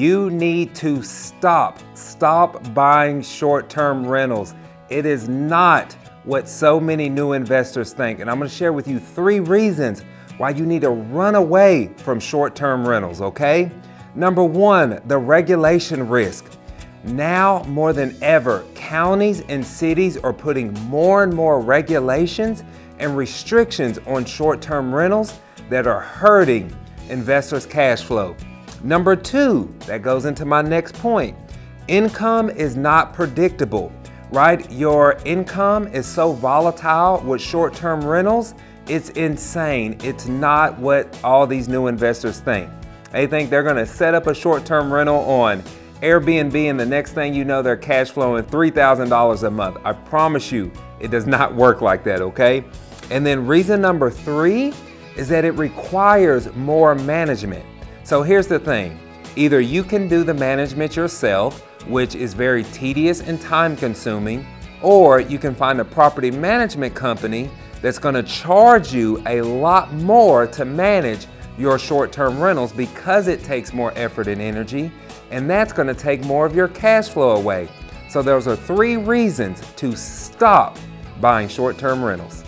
You need to stop buying short-term rentals. It is not what so many new investors think. And I'm gonna share with you 3 reasons why you need to run away from short-term rentals, okay? Number 1, the regulation risk. Now more than ever, counties and cities are putting more and more regulations and restrictions on short-term rentals that are hurting investors' cash flow. Number 2, that goes into my next point. Income is not predictable, right? Your income is so volatile with short-term rentals, it's insane. It's not what all these new investors think. They think they're gonna set up a short-term rental on Airbnb and the next thing you know, they're cash flowing $3,000 a month. I promise you, it does not work like that, okay? And then reason number 3 is that it requires more management. So here's the thing, either you can do the management yourself, which is very tedious and time consuming, or you can find a property management company that's gonna charge you a lot more to manage your short-term rentals because it takes more effort and energy, and that's gonna take more of your cash flow away. So those are 3 reasons to stop buying short-term rentals.